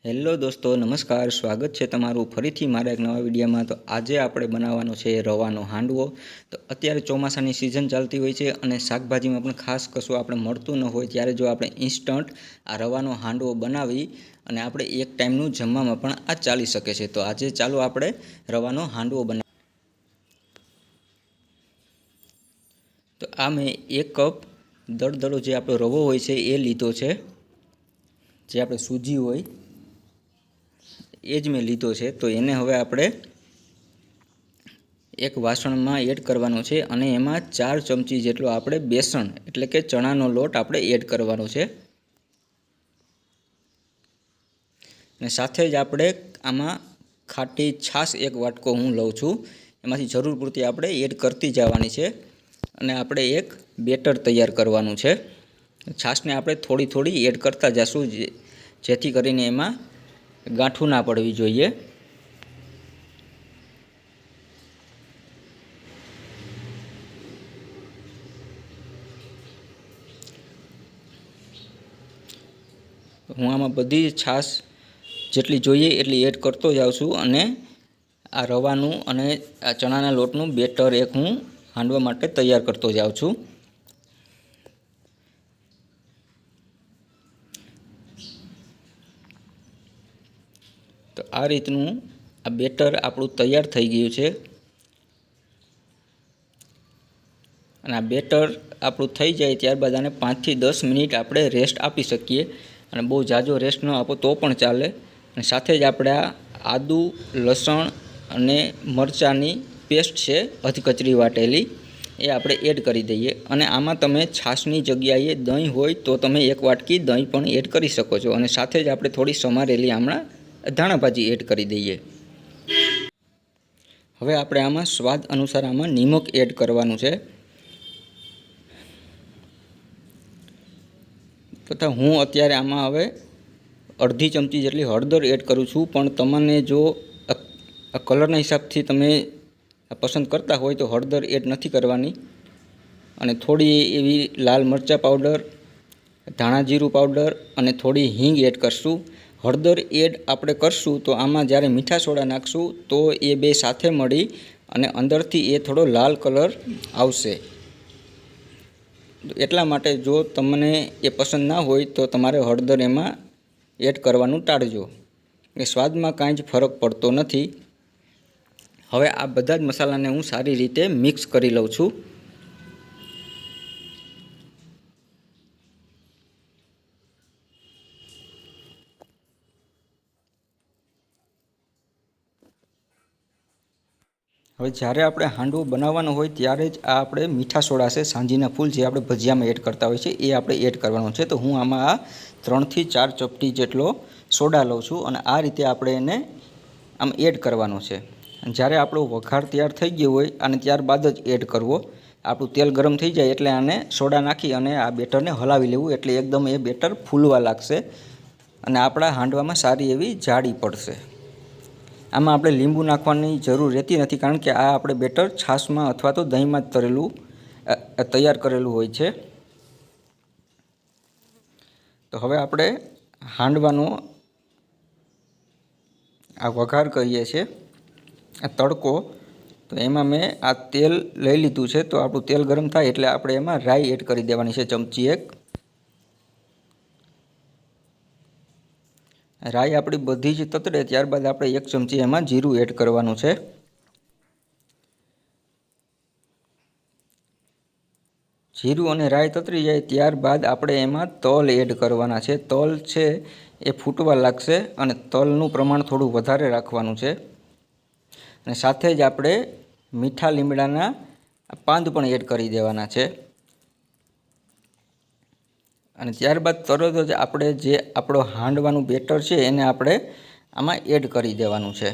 Hello દોસ્તો, નમસ્કાર. સ્વાગત છે તમારું ફરીથી મારા એક નવા વિડીયોમાં. તો આજે આપણે બનાવવાનો છે રવાનો હાંડવો. તો અત્યારે ચોમાસાની સિઝન ચાલતી હોય છે અને શાકભાજીમાં પણ ખાસ કશું આપણે મળતું ન હોય ત્યારે જો આપણે ઇન્સ્ટન્ટ આ રવાનો હાંડવો બનાવી અને આપણે એક ટાઈમનું જમવામાં પણ આ ચાલી શકે છે. તો આજે ચાલો આપણે રવાનો હાંડવો બનાવીએ. તો આ મેં 1 કપ દળદળો જે આપણો રવો હોય છે એ લીધો છે, જે આપણે સૂજી હોય એ જ મેં લીધો છે. તો એને હવે આપણે એક વાસણમાં એડ કરવાનો છે અને એમાં 4 ચમચી જેટલો આપણે બેસણ એટલે કે ચણાનો લોટ આપણે એડ કરવાનો છે. અને સાથે જ આપણે આમાં ખાટી છાશ 1 વાટકો હું લઉં છું, એમાંથી જરૂર પૂરતી આપણે એડ કરતી જવાની છે. અને આપણે એક બેટર તૈયાર કરવાનું છે. છાશને આપણે થોડી થોડી એડ કરતા જઈશું જેથી કરીને એમાં ગાંઠું ના પડવી જોઈએ. હું આમાં બધી છાશ જેટલી જોઈએ એટલી એડ કરતો જાઉં છું અને આ રવાનું અને આ ચણાના લોટનું બેટર એક હું હાંડવા માટે તૈયાર કરતો જાઉં છું. તો આ રીતનું આ બેટર આપણું તૈયાર થઈ ગયું છે. અને આ બેટર આપણું થઈ જાય ત્યારબાદ આને 5 થી 10 મિનિટ આપણે રેસ્ટ આપી શકીએ. અને બહુ ઝાઝો રેસ્ટ ન આપો તો પણ ચાલે. અને સાથે જ આપણે આ આદુ, લસણ અને મરચાંની પેસ્ટ છે અધકચરી વાટેલી, એ આપણે એડ કરી દઈએ. અને આમાં તમે છાશની જગ્યાએ દહીં હોય તો તમે 1 વાટકી દહીં પણ એડ કરી શકો છો. અને સાથે જ આપણે થોડી સમારેલી હમણાં ધાણાભાજી એડ કરી દઈએ. હવે આપણે આમાં સ્વાદ અનુસાર આમાં નિમક એડ કરવાનું છે. તથા હું અત્યારે આમાં હવે અડધી ચમચી જેટલી હળદર એડ કરું છું. પણ તમને જો કલરના હિસાબથી તમે પસંદ કરતા હોય તો હળદર એડ નથી કરવાની. અને થોડી એવી લાલ મરચાં પાવડર, ધાણા જીરું પાવડર અને થોડી હિંગ એડ કરશું. હળદર એડ આપણે કરશું તો આમાં જ્યારે મીઠા સોડા નાખશું તો એ બે સાથે મળી અને અંદરથી એ થોડો લાલ કલર આવશે. એટલા માટે જો તમને એ પસંદ ના હોય તો તમારે હળદર એમાં એડ કરવાનું ટાળજો. એ સ્વાદમાં કાંઈ જ ફરક પડતો નથી. હવે આ બધા જ મસાલાને હું સારી રીતે મિક્સ કરી લઉં છું. હવે જ્યારે આપણે હાંડવો બનાવવાનો હોય ત્યારે જ આ આપણે મીઠા સોડા છે, સાંજીના ફૂલ જે આપણે ભજીયામાં એડ કરતા હોય છે, એ આપણે એડ કરવાનો છે. તો હું આમાં આ 3 થી 4 ચપટી જેટલો સોડા લઉં છું અને આ રીતે આપણે એને આમ એડ કરવાનો છે. જ્યારે આપણો વઘાર તૈયાર થઈ ગયો હોય અને ત્યારબાદ જ એડ કરવો. આપણું તેલ ગરમ થઈ જાય એટલે આને સોડા નાખી અને આ બેટરને હલાવી લેવું, એટલે એકદમ એ બેટર ફૂલવા લાગશે અને આપણા હાંડવામાં સારી એવી જાળી પડશે. આમાં આપણે લીંબુ નાખવાની જરૂર રહેતી નથી, કારણ કે આ આપણે બેટર છાશમાં અથવા તો દહીંમાં જ તૈયાર કરેલું હોય છે. તો હવે આપણે હાંડવાનો આ વઘાર કરીએ છીએ, આ તડકો. તો એમાં મેં આ તેલ લઈ લીધું છે. તો આપણું તેલ ગરમ થાય એટલે આપણે એમાં રાઈ એડ કરી દેવાની છે, ચમચી 1. રાઈ આપણી બધી જ તતડે ત્યારબાદ આપણે 1 ચમચી એમાં જીરું એડ કરવાનું છે. જીરું અને રાઈ તતરી જાય ત્યારબાદ આપણે એમાં તલ એડ કરવાના છે. તલ છે એ ફૂટવા લાગશે અને તલનું પ્રમાણ થોડું વધારે રાખવાનું છે. અને સાથે જ આપણે મીઠા લીમડાના પાંદ પણ એડ કરી દેવાના છે. અને ત્યારબાદ તરત જ આપણે જે આપણો હાંડવાનું બેટર છે એને આપણે આમાં એડ કરી દેવાનું છે.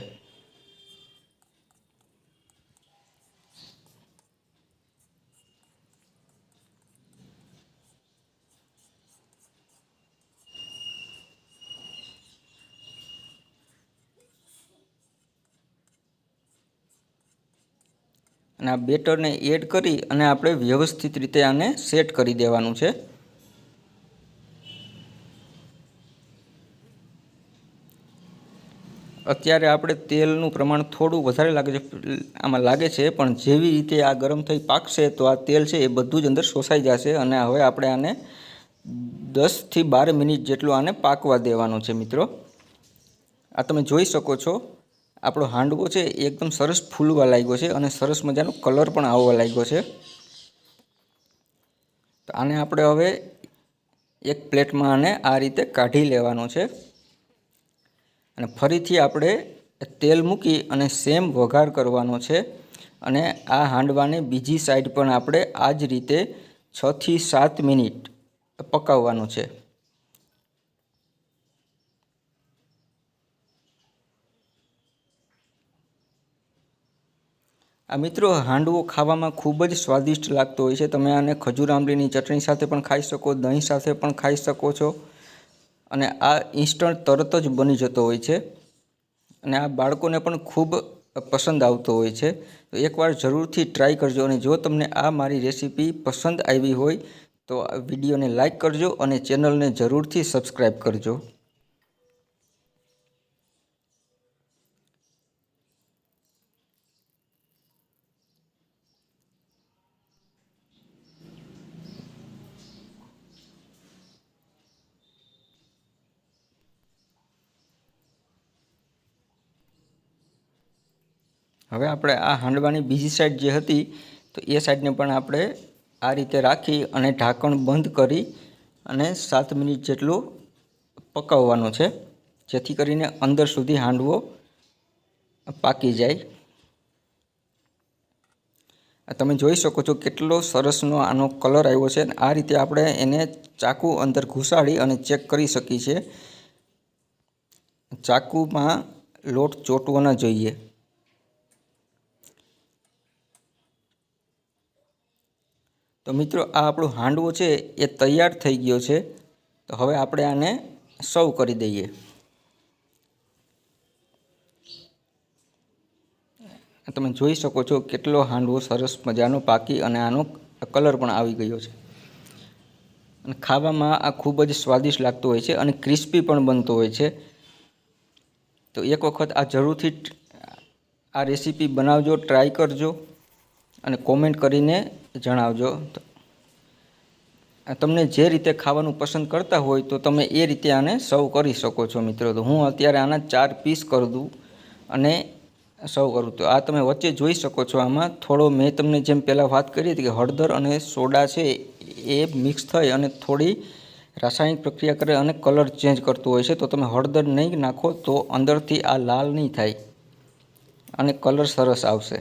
અને આ બેટરને એડ કરી અને આપણે વ્યવસ્થિત રીતે આને સેટ કરી દેવાનું છે. અત્યારે આપણે તેલનું પ્રમાણ થોડું વધારે લાગે છે, આમાં લાગે છે, પણ જેવી રીતે આ ગરમ થઈ પાકશે તો આ તેલ છે એ બધું જ અંદર શોષાઈ જશે અને હવે આપણે આને 10 થી 12 મિનિટ જેટલું આને પાકવા દેવાનું છે મિત્રો। આ તમે જોઈ શકો છો આપણો હાંડવો છે એકદમ સરસ ફૂલવા લાગ્યો છે અને સરસ મજાનો કલર પણ આવવા લાગ્યો છે। તો આને આપણે હવે એક પ્લેટમાં આને આ રીતે કાઢી લેવાનું છે અને ફરીથી આપણે તેલ મૂકી અને સેમ વઘાર કરવાનો છે અને આ હાંડવાને બીજી સાઈડ પણ આપણે આ જ રીતે 6 થી 7 મિનિટ પકાવવાનું છે। આ મિત્રો હાંડવો ખાવામાં ખૂબ જ સ્વાદિષ્ટ લાગતો હોય છે। તમે આને ખજૂર આંબલીની ચટણી સાથે પણ ખાઈ શકો, દહીં સાથે પણ ખાઈ શકો છો અને આ ઇન્સ્ટન્ટ તરત જ બની જતો હોય છે અને આ બાળકોને પણ ખૂબ પસંદ આવતો હોય છે। તો એકવાર જરૂરથી ટ્રાય કરજો અને જો તમને આ મારી રેસીપી પસંદ આવી હોય તો વિડીયોને લાઈક કરજો અને ચેનલને જરૂરથી સબસ્ક્રાઈબ કરજો। હવે આપણે આ હાંડવાની બીજી સાઈડ જે હતી તો એ સાઈડને પણ આપણે આ રીતે રાખી અને ઢાંકણ બંધ કરી અને 7 મિનિટ જેટલું પકાવવાનું છે જેથી કરીને અંદર સુધી હાંડવો પાકી જાય। તમે જોઈ શકો છો કેટલો સરસનો આનો કલર આવ્યો છે અને આ રીતે આપણે એને ચાકુ અંદર ઘુસાડી અને ચેક કરી શકીએ છીએ। ચાકુમાં લોટ ચોંટવો ન જોઈએ। તો મિત્રો આ આપણો હાંડવો છે એ તૈયાર થઈ ગયો છે। તો હવે આપણે આને સર્વ કરી દઈએ। તમે જોઈ શકો છો કેટલો હાંડવો સરસ મજાનો પાકી અને આનો કલર પણ આવી ગયો છે અને ખાવામાં આ ખૂબ જ સ્વાદિષ્ટ લાગતો હોય છે અને ક્રિસ્પી પણ બનતો હોય છે। તો એક વખત આ જરૂરથી આ રેસીપી બનાવજો, ટ્રાય કરજો અને કોમેન્ટ કરીને જણાવજો। તમને જે રીતે ખાવાનું પસંદ કરતા હોય તો તમે એ રીતે આને સર્વ કરી શકો છો મિત્રો। તો હું અત્યારે આના 4 પીસ કરી દઉં અને સર્વ કરું। તો આ તમે વચ્ચે જોઈ શકો છો આમાં થોડો મેં તમને જેમ પહેલાં વાત કરી હતી કે હળદર અને સોડા છે એ મિક્સ થઈ અને થોડી રાસાયણિક પ્રક્રિયા કરે અને કલર ચેન્જ કરતું હોય છે। તો તમે હળદર નહીં નાખો તો અંદરથી આ લાલ નહીં થાય અને કલર સરસ આવશે।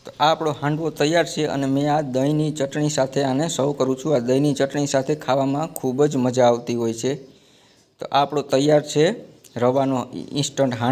તો આ આપણો હાંડવો તૈયાર છે અને મેં આ દહીંની ચટણી સાથે આને સર્વ કરું છું। આ દહીંની ચટણી સાથે ખાવામાં ખૂબ જ મજા આવતી હોય છે। તો આ આપણો તૈયાર છે રવાનો ઇન્સ્ટન્ટ હાંડવો।